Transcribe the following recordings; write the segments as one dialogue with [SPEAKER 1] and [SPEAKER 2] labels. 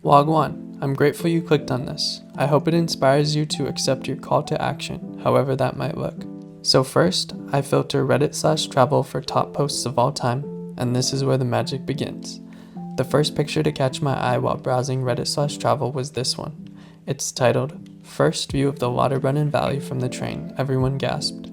[SPEAKER 1] Wagwan, I'm grateful you clicked on this. I hope it inspires you to accept your call to action, however that might look. So first, I filter Reddit/travel for top posts of all time, and this is where the magic begins. The first picture to catch my eye while browsing Reddit/travel was this one. It's titled, "First View of the Lauterbrunnen Valley from the Train, Everyone Gasped."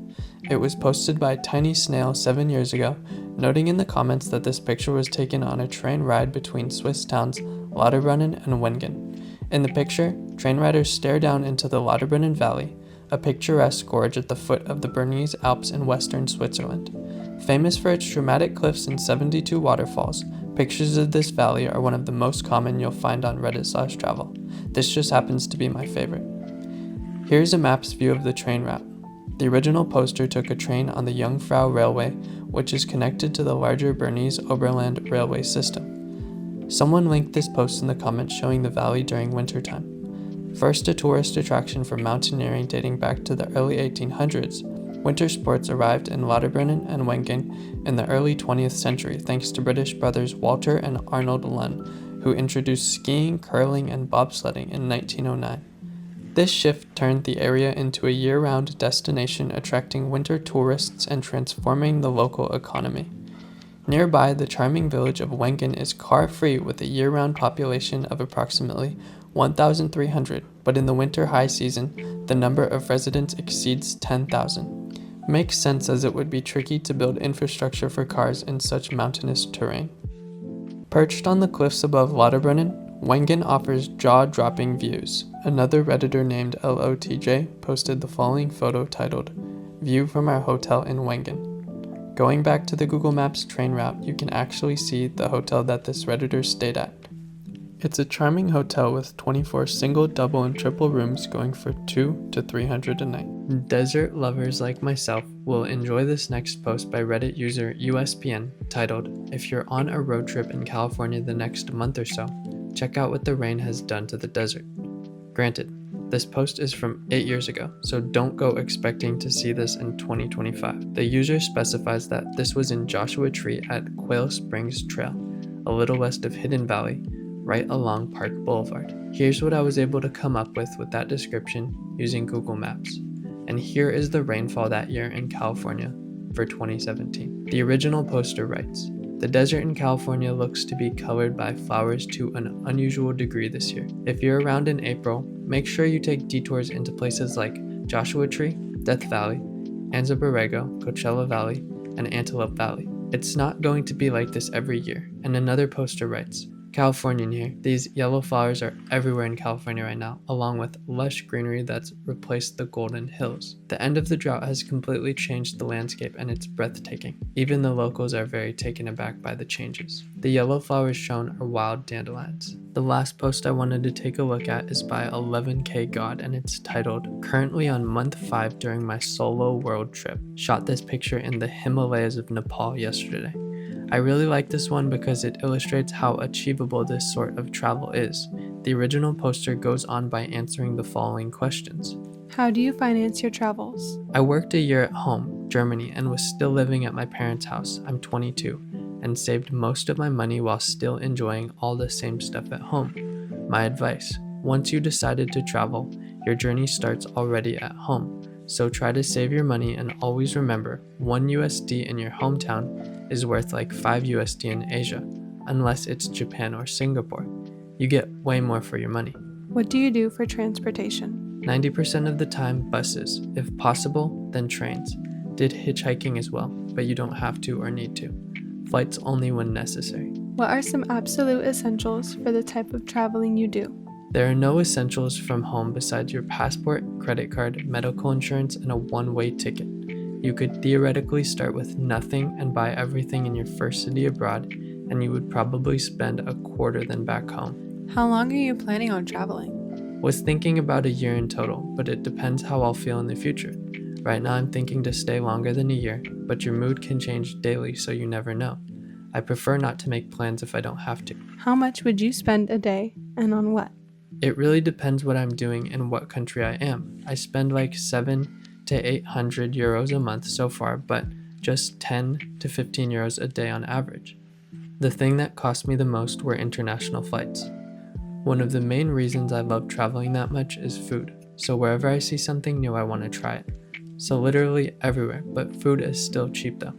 [SPEAKER 1] It was posted by Tiny Snail 7 years ago, noting in the comments that this picture was taken on a train ride between Swiss towns Lauterbrunnen and Wengen. In the picture, train riders stare down into the Lauterbrunnen Valley, a picturesque gorge at the foot of the Bernese Alps in western Switzerland. Famous for its dramatic cliffs and 72 waterfalls, pictures of this valley are one of the most common you'll find on Reddit/travel. This just happens to be my favorite. Here's a map's view of the train route. The original poster took a train on the Jungfrau Railway, which is connected to the larger Bernese Oberland railway system. Someone linked this post in the comments showing the valley during wintertime. First a tourist attraction for mountaineering dating back to the early 1800s, winter sports arrived in Lauterbrunnen and Wengen in the early 20th century thanks to British brothers Walter and Arnold Lunn, who introduced skiing, curling, and bobsledding in 1909. This shift turned the area into a year-round destination, attracting winter tourists and transforming the local economy. Nearby, the charming village of Wengen is car-free with a year-round population of approximately 1,300, but in the winter high season, the number of residents exceeds 10,000. Makes sense as it would be tricky to build infrastructure for cars in such mountainous terrain. Perched on the cliffs above Lauterbrunnen, Wengen offers jaw-dropping views. Another Redditor named LOTJ posted the following photo titled, "View from our hotel in Wengen." Going back to the Google Maps train route, you can actually see the hotel that this Redditor stayed at. It's a charming hotel with 24 single, double, and triple rooms going for $200 to $300 a night. Desert lovers like myself will enjoy this next post by Reddit user USPN titled, "If you're on a road trip in California the next month or so, check out what the rain has done to the desert." Granted, this post is from 8 years ago, so don't go expecting to see this in 2025. The user specifies that this was in Joshua Tree at Quail Springs Trail, a little west of Hidden Valley, right along Park Boulevard. Here's what I was able to come up with that description using Google Maps. And here is the rainfall that year in California for 2017. The original poster writes, "The desert in California looks to be colored by flowers to an unusual degree this year. If you're around in April, make sure you take detours into places like Joshua Tree, Death Valley, Anza Borrego, Coachella Valley, and Antelope Valley. It's not going to be like this every year." And another poster writes, "Californian here. These yellow flowers are everywhere in California right now, along with lush greenery that's replaced the golden hills. The end of the drought has completely changed the landscape and it's breathtaking. Even the locals are very taken aback by the changes. The yellow flowers shown are wild dandelions." The last post I wanted to take a look at is by 11K God and it's titled, "Currently on month 5 during my solo world trip. Shot this picture in the Himalayas of Nepal yesterday." I really like this one because it illustrates how achievable this sort of travel is. The original poster goes on by answering the following questions.
[SPEAKER 2] How do you finance your travels?
[SPEAKER 1] I worked a year at home, Germany, and was still living at my parents' house. I'm 22, and saved most of my money while still enjoying all the same stuff at home. My advice, once you decided to travel, your journey starts already at home. So try to save your money and always remember, 1 USD in your hometown is worth like 5 USD in Asia, unless it's Japan or Singapore. You get way more for your money.
[SPEAKER 2] What do you do for transportation?
[SPEAKER 1] 90% of the time, buses. If possible, then trains. Did hitchhiking as well, but you don't have to or need to. Flights only when necessary.
[SPEAKER 2] What are some absolute essentials for the type of traveling you do?
[SPEAKER 1] There are no essentials from home besides your passport, credit card, medical insurance, and a one-way ticket. You could theoretically start with nothing and buy everything in your first city abroad, and you would probably spend a quarter than back home.
[SPEAKER 2] How long are you planning on traveling?
[SPEAKER 1] Was thinking about a year in total, but it depends how I'll feel in the future. Right now I'm thinking to stay longer than a year, but your mood can change daily, so you never know. I prefer not to make plans if I don't have to.
[SPEAKER 2] How much would you spend a day, and on what?
[SPEAKER 1] It really depends what I'm doing and what country I am. I spend like 700 to 800 euros a month so far, but just 10 to 15 euros a day on average. The thing that cost me the most were international flights. One of the main reasons I love traveling that much is food, so wherever I see something new I want to try it. So literally everywhere, but food is still cheap though.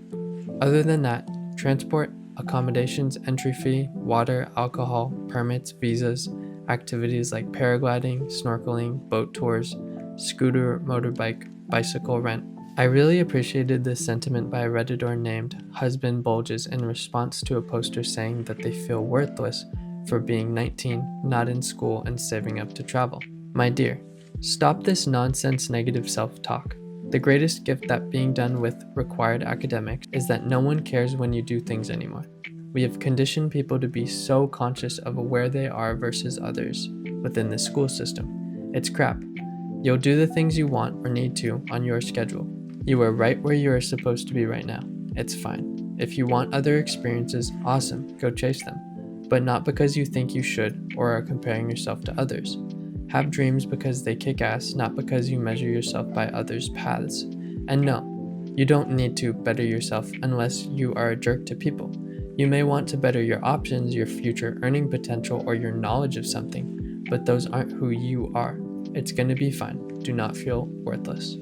[SPEAKER 1] Other than that, transport, accommodations, entry fee, water, alcohol, permits, visas, activities like paragliding, snorkeling, boat tours, scooter, motorbike, bicycle rent. I really appreciated this sentiment by a Redditor named Husband Bulges in response to a poster saying that they feel worthless for being 19, not in school, and saving up to travel. My dear, stop this nonsense negative self-talk. The greatest gift that being done with required academics is that no one cares when you do things anymore. We have conditioned people to be so conscious of where they are versus others within the school system. It's crap. You'll do the things you want or need to on your schedule. You are right where you are supposed to be right now. It's fine. If you want other experiences, awesome, go chase them. But not because you think you should or are comparing yourself to others. Have dreams because they kick ass, not because you measure yourself by others' paths. And no, you don't need to better yourself unless you are a jerk to people. You may want to better your options, your future earning potential, or your knowledge of something, but those aren't who you are. It's gonna be fine. Do not feel worthless.